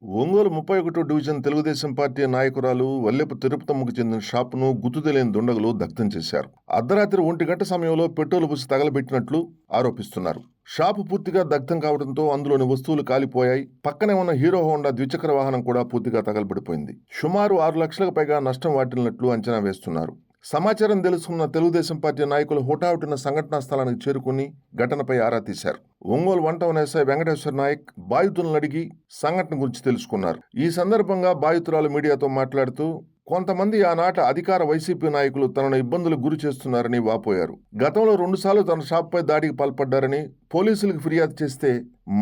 Ongole 31 division Telugu Desam party నాయకురాలు వల్లెపు తిరుపతమ్మకు చెందిన షాపును గుర్తు తెలియని దుండగులు దగ్ధం చేశారు. అర్ధరాత్రి 1 గంట సమయంలో పెట్రోల్ పోసి తగలబెట్టినట్లు ఆరోపిస్తున్నారు. షాపు పూర్తిగా దగ్ధం కావడంతో అందులోని వస్తువులు కాలిపోయాయి. పక్కనే ఉన్న హీరో హోండా ద్విచక్ర వాహనం కూడా పూర్తిగా తగలబడిపోయింది. సుమారు 6 లక్షలకు పైగా నష్టం వాటిల్లినట్లు అంచనా వేస్తున్నారు. సమాచారం తెలుసుకున్న తెలుగుదేశం పార్టీ నాయకులు హుటాహుటిన సంఘటనా స్థలానికి చేరుకుని ఘటనపై ఆరా తీశారు. ఒంగోలు 1 టౌన్ ఎస్ఐ వెంకటేశ్వర నాయక్ బాధితులను అడిగి సంఘటన గురించి తెలుసుకున్నారు. ఈ సందర్భంగా బాధితురాలు మీడియాతో మాట్లాడుతూ కొంతమంది ఆనాటి అధికార వైసీపీ నాయకులు తనను ఇబ్బందులకు గురి చేస్తున్నారని వాపోయారు. గతంలో 2 సార్లు తన షాపుపై దాడికి పాల్పడ్డారని, పోలీసులకు ఫిర్యాదు చేస్తే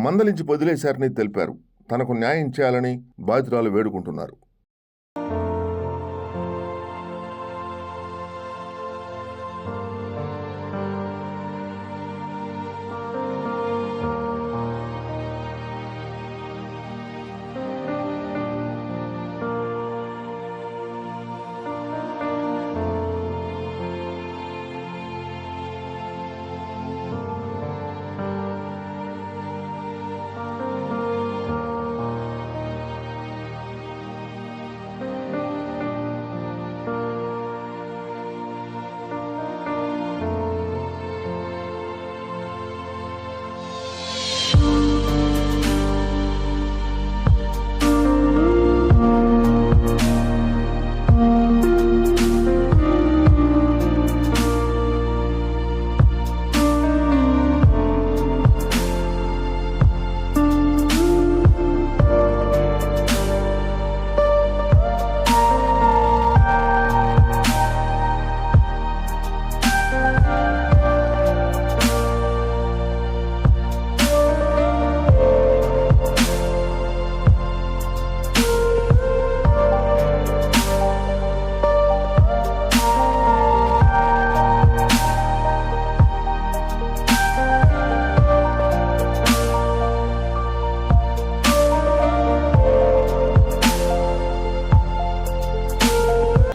మందలించి వదిలేశారని తెలిపారు. తనకు న్యాయం చేయాలని బాధితురాలు వేడుకుంటున్నారు.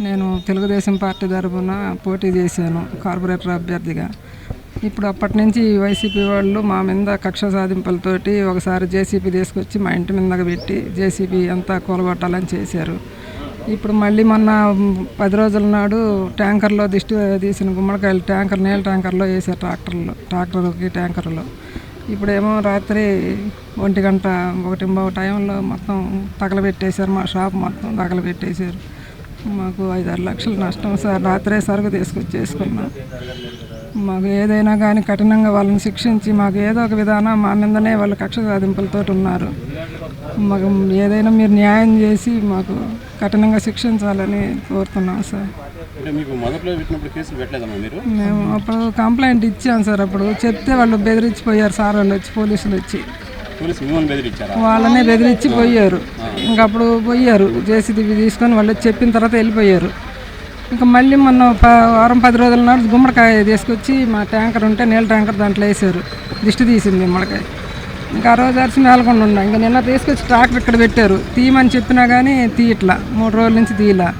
నేను తెలుగుదేశం పార్టీ తరఫున పోటీ చేశాను కార్పొరేటర్ అభ్యర్థిగా. ఇప్పుడు అప్పటి నుంచి వైసీపీ వాళ్ళు మా మీద కక్ష సాధింపులతోటి ఒకసారి జేసీబీ తీసుకొచ్చి మా ఇంటి మీదగా పెట్టి జేసీబీ అంతా కూలగొట్టాలని చేశారు. ఇప్పుడు మళ్ళీ మొన్న 10 రోజుల నాడు ట్యాంకర్లో దిష్టి తీసిన గుమ్మడికాయలు నీళ్ళ ట్యాంకర్లో వేసారు, ట్రాక్టర్కి ట్యాంకర్లో. ఇప్పుడేమో రాత్రి 1:15 టైంలో మొత్తం తగలబెట్టేశారు. మా షాప్ మొత్తం తగలబెట్టేశారు. మాకు 5-6 లక్షలు నష్టం సార్. రాత్రే సరుకు తీసుకొచ్చేసుకున్నాం. మాకు ఏదైనా కానీ కఠినంగా వాళ్ళని శిక్షించి మాకు ఏదో ఒక విధానం మా మీదనే వాళ్ళు కక్ష సాధింపులతో ఉన్నారు. మాకు ఏదైనా మీరు న్యాయం చేసి మాకు కఠినంగా శిక్షించాలని కోరుతున్నాం సార్. మేము అప్పుడు కంప్లైంట్ ఇచ్చాం సార్. అప్పుడు చెప్తే వాళ్ళు బెదిరించిపోయారు సార్. వాళ్ళు వచ్చి పోలీసులు వచ్చి వాళ్ళనే బెదిరించి పోయారు. ఇంకప్పుడు పోయారు జేసీబీ తీసుకొని వాళ్ళు చెప్పిన తర్వాత వెళ్ళిపోయారు. ఇంకా మళ్ళీ మొన్న వారం 10 రోజుల నాడు గుమ్మడికాయ తీసుకొచ్చి మా ట్యాంకర్ ఉంటే నీళ్ళ ట్యాంకర్ దాంట్లో వేసారు. దిష్టి తీసింది గుమ్మడికాయ. ఇంకా ఆ రోజు అరిసి మేలకుండా ఉన్నా. ఇంకా నిన్న తీసుకొచ్చి ట్రాక్టర్ ఇక్కడ పెట్టారు. తీయమని చెప్పినా కానీ తీయట్లా. 3 రోజుల నుంచి తీయలా.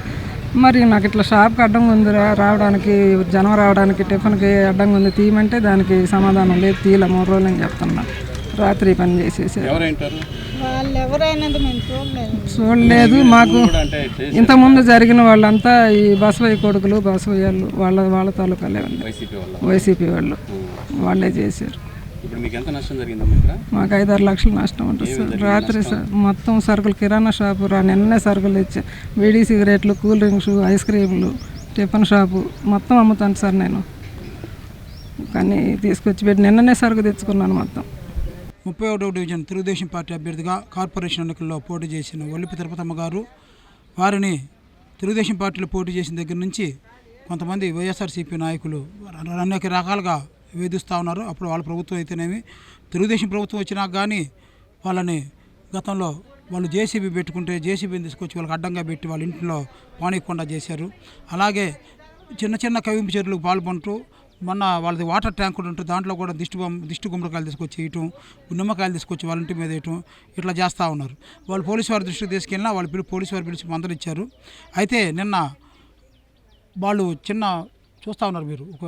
మరి నాకు ఇట్లా షాప్కి అడ్డంగా ఉంది, రావడానికి జనం రావడానికి టిఫిన్కి అడ్డంగా ఉంది, తీయమంటే దానికి సమాధానం లేదు. తీయలే 3 రోజులు అని చెప్తున్నా. రాత్రి పని చేసేసారు. చూడలేదు. మాకు ఇంతకుముందు జరిగిన వాళ్ళంతా ఈ బసవయ్య కొడుకులు, బసవయ్యలు వాళ్ళ తాలూకాలే ఉంది. వైసీపీ వాళ్ళు వాళ్ళే చేశారు. మాకు 5-6 లక్షలు నష్టం ఉంటుంది సార్. రాత్రి మొత్తం సరుకులు కిరాణా షాపు నిన్నే సరుకులు ఇచ్చా. బీడీ సిగరెట్లు, కూల్ డ్రింక్స్, ఐస్ క్రీములు, టిఫిన్ షాపు మొత్తం అమ్ముతాను సార్ నేను. కానీ తీసుకొచ్చి పెట్టి నిన్ననే సరుకు తెచ్చుకున్నాను మొత్తం. 31వ డివిజన్ తెలుగుదేశం పార్టీ అభ్యర్థిగా కార్పొరేషన్ ఎన్నికల్లో పోటీ చేసిన వల్లెపు తిరుపతమ్మ గారు, వారిని తెలుగుదేశం పార్టీలో పోటీ చేసిన దగ్గర నుంచి కొంతమంది వైఎస్ఆర్సీపీ నాయకులు అనేక రకాలుగా వేధిస్తూ ఉన్నారు. అప్పుడు వాళ్ళ ప్రభుత్వం అయితేనేమి, తెలుగుదేశం ప్రభుత్వం వచ్చినాక కానీ వాళ్ళని గతంలో వాళ్ళు జేసీబీ పెట్టుకుంటే జేసీబీని తీసుకొచ్చి వాళ్ళకి అడ్డంగా పెట్టి వాళ్ళ ఇంట్లో పానీయకుండా చేశారు. అలాగే చిన్న చిన్న కవింపు చర్యలకు పాల్పంటూ మొన్న వాళ్ళది వాటర్ ట్యాంక్ కూడా ఉంటుంది, దాంట్లో కూడా దిష్టి గుమ్మడికాయలు తీసుకొచ్చి వేయటం, నిమ్మకాయలు తీసుకొచ్చి వాళ్ళ ఇంటి మీద వేయటం, ఇట్లా చేస్తూ ఉన్నారు. వాళ్ళు పోలీసు వారి దృష్టికి తీసుకెళ్ళినా వాళ్ళు పోలీసు వారు పిలిచి మందలిచ్చారు. అయితే నిన్న వాళ్ళు చూస్తూ ఉన్నారు, మీరు ఒక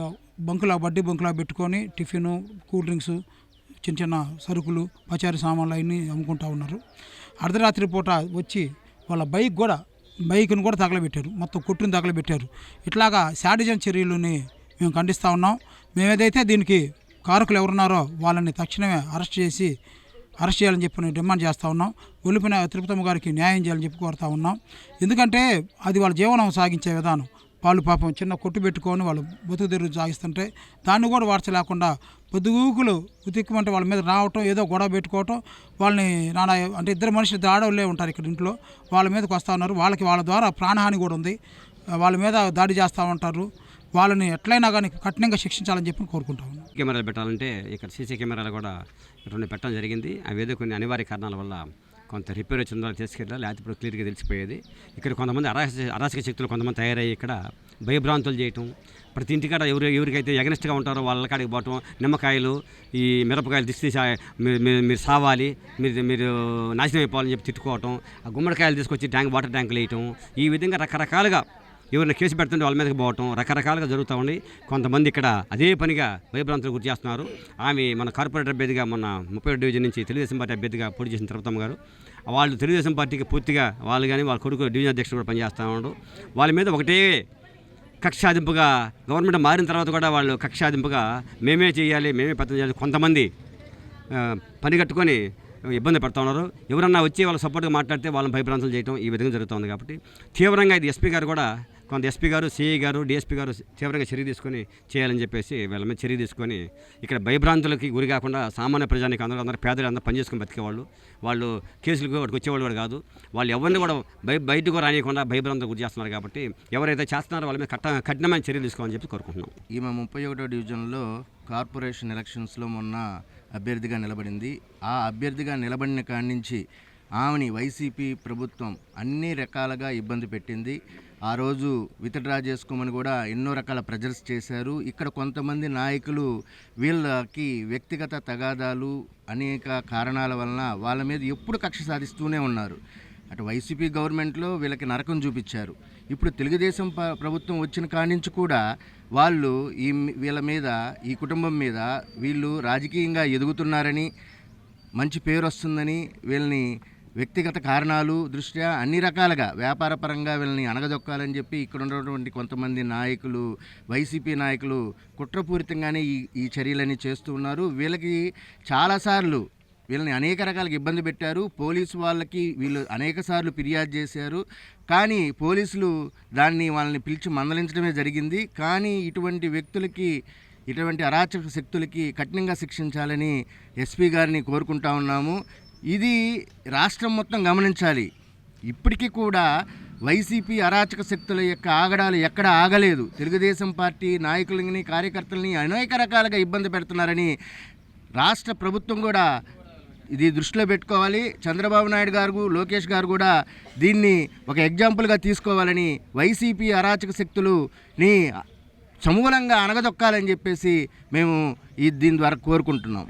బడ్డీ బంకులా పెట్టుకొని టిఫిను, కూల్ డ్రింక్స్, చిన్న చిన్న సరుకులు, పచారీ సామాన్లు అవన్నీ అమ్ముకుంటూ ఉన్నారు. అర్ధరాత్రి పూట వచ్చి వాళ్ళ బైక్ను కూడా తగలబెట్టారు, మొత్తం కొట్టుని తగలబెట్టారు. ఇట్లాగా శాడిజం చర్యలని మేము ఖండిస్తూ ఉన్నాం. మేము ఏదైతే దీనికి కారకులు ఎవరున్నారో వాళ్ళని తక్షణమే అరెస్ట్ చేయాలని చెప్పి డిమాండ్ చేస్తూ ఉన్నాం. ఒలిపిన తిరుపతమ్మ గారికి న్యాయం చేయాలని చెప్పి కోరుతూ ఉన్నాం. ఎందుకంటే అది వాళ్ళ జీవనం సాగించే విధానం. వాళ్ళు పాపం చిన్న కొట్టు పెట్టుకొని వాళ్ళు బతుకు తెరుగు సాగిస్తుంటే దాన్ని కూడా వార్చలేకుండా పొద్దుగూకులు ఉతిక్కమంటే వాళ్ళ మీద రావటం, ఏదో గొడవ పెట్టుకోవటం, వాళ్ళని అంటే ఇద్దరు మనుషులు ఆడవాళ్ళే ఉంటారు ఇక్కడ ఇంట్లో, వాళ్ళ మీదకి వస్తూ ఉన్నారు. వాళ్ళ ద్వారా ప్రాణహాని కూడా ఉంది. వాళ్ళ మీద దాడి చేస్తూ ఉంటారు. వాళ్ళని ఎట్లయినా కానీ కఠినంగా శిక్షించాలని చెప్పి కోరుకుంటా ఉన్నాం. కెమెరాలు పెట్టాలంటే ఇక్కడ సీసీ కెమెరాలు కూడా రెండు పెట్టడం జరిగింది. అవి ఏదో కొన్ని అనివార్య కారణాల వల్ల కొంత రిపేర్ వచ్చిన ద్వారా తీసుకెళ్ళాలి, లేకపోతే ఇప్పుడు క్లియర్గా తెలిసిపోయేది. ఇక్కడ కొంతమంది అరాచక శక్తులు కొంతమంది తయారయ్యి ఇక్కడ భయభ్రాంతులు చేయటం, ప్రతి ఇంటికాడ ఎవరికైతే ఎగనెస్ట్గా ఉంటారో వాళ్ళ కాడికి పోవటం, నిమ్మకాయలు ఈ మిరపకాయలు తీసి మీరు సావాలి, మీరు నాశనం అయిపోవాలని చెప్పి తిట్టుకోవటం, ఆ గుమ్మడికాయలు తీసుకొచ్చి వాటర్ ట్యాంకులు వేయటం, ఈ విధంగా రకరకాలుగా ఎవరిని కేసు పెడుతుంటే వాళ్ళ మీదకి పోవటం రకరకాలుగా జరుగుతూ ఉంది. కొంతమంది ఇక్కడ అదే పనిగా భయభ్రాంతులు గురి చేస్తున్నారు. ఆమె మన కార్పొరేటర్ అభ్యర్థిగా మొన్న 37 డివిజన్ నుంచి తెలుగుదేశం పార్టీ అభ్యర్థిగా పోటీ చేసిన తిరుపతమ్మ గారు, వాళ్ళు తెలుగుదేశం పార్టీకి పూర్తిగా వాళ్ళు కానీ వాళ్ళ కొడుకు డివిజన్ అధ్యక్షుడు కూడా పనిచేస్తూ ఉన్నాడు. వాళ్ళ మీద ఒకటే కక్షాదింపుగా గవర్నమెంట్ మారిన తర్వాత కూడా వాళ్ళు కక్షాదింపుగా మేమే చేయాలి, మేమే పత్రం చేయాలి, కొంతమంది పని కట్టుకొని ఇబ్బంది పడుతూ ఉన్నారు. ఎవరన్నా వచ్చి వాళ్ళ సపోర్ట్గా మాట్లాడితే వాళ్ళని భయభ్రాంతులు చేయడం ఈ విధంగా జరుగుతుంది. కాబట్టి తీవ్రంగా ఇది ఎస్పీ గారు కూడా ఎస్పీ గారు, సిఐ గారు, డిఎస్పీ గారు తీవ్రంగా చర్య తీసుకొని చేయాలని చెప్పేసి వీళ్ళ మీద చర్య తీసుకొని ఇక్కడ భయభ్రాంతులకి గురి కాకుండా సామాన్య ప్రజానికి అందరూ పేదలు అందరూ పనిచేసుకొని బతికేవాళ్ళు, వాళ్ళు కేసులకు వాటికి వచ్చేవాళ్ళు కూడా కాదు. వాళ్ళు ఎవరిని కూడా బయటకు రానియకుండా భయభ్రాంతులు గురి చేస్తున్నారు. కాబట్టి ఎవరైతే చేస్తున్నారో వాళ్ళ మీద కఠినమైన చర్యలు తీసుకోవాలని చెప్పి కోరుకుంటున్నాం. ఈమె 31వ డివిజన్లో కార్పొరేషన్ ఎలక్షన్స్లో మొన్న అభ్యర్థిగా నిలబడింది. ఆ అభ్యర్థిగా నిలబడిన కాడి నుంచి ఆమెని వైసీపీ ప్రభుత్వం అన్ని రకాలుగా ఇబ్బంది పెట్టింది. ఆ రోజు విత్డ్రా చేసుకోమని కూడా ఎన్నో రకాల ప్రెజర్స్ చేశారు. ఇక్కడ కొంతమంది నాయకులు వీళ్ళకి వ్యక్తిగత తగాదాలు అనేక కారణాల వలన వాళ్ళ మీద ఎప్పుడు కక్ష సాధిస్తూనే ఉన్నారు. అటు వైసీపీ గవర్నమెంట్లో వీళ్ళకి నరకం చూపించారు. ఇప్పుడు తెలుగుదేశం ప్రభుత్వం వచ్చిన కాడి నుంచి కూడా వాళ్ళు వీళ్ళ మీద, ఈ కుటుంబం మీద వీళ్ళు రాజకీయంగా ఎదుగుతున్నారని, మంచి పేరు వస్తుందని, వీళ్ళని వ్యక్తిగత కారణాలు దృష్ట్యా అన్ని రకాలుగా వ్యాపారపరంగా వీళ్ళని అణగదొక్కాలని చెప్పి ఇక్కడ ఉన్నటువంటి కొంతమంది నాయకులు, వైసీపీ నాయకులు కుట్రపూరితంగానే ఈ చర్యలన్నీ చేస్తూ ఉన్నారు. వీళ్ళకి చాలాసార్లు వీళ్ళని అనేక రకాలుగా ఇబ్బంది పెట్టారు. పోలీసు వాళ్ళకి వీళ్ళు అనేక సార్లు ఫిర్యాదు చేశారు. కానీ పోలీసులు వాళ్ళని పిలిచి మందలించడమే జరిగింది. కానీ ఇటువంటి వ్యక్తులకి, ఇటువంటి అరాచక శక్తులకి కఠినంగా శిక్షించాలని ఎస్పీ గారిని కోరుకుంటా ఉన్నాము. ఇది రాష్ట్రం మొత్తం గమనించాలి. ఇప్పటికీ కూడా వైసీపీ అరాచక శక్తుల యొక్క ఆగడాలు ఎక్కడ ఆగలేదు. తెలుగుదేశం పార్టీ నాయకులని, కార్యకర్తలని అనేక రకాలుగా ఇబ్బంది పెడుతున్నారని రాష్ట్ర ప్రభుత్వం కూడా ఇది దృష్టిలో పెట్టుకోవాలి. చంద్రబాబు నాయుడు గారు, లోకేష్ గారు కూడా దీన్ని ఒక ఎగ్జాంపుల్గా తీసుకోవాలని, వైసీపీ అరాచక శక్తులని సమూలంగా అణగదొక్కాలని చెప్పేసి మేము దీని ద్వారా కోరుకుంటున్నాం.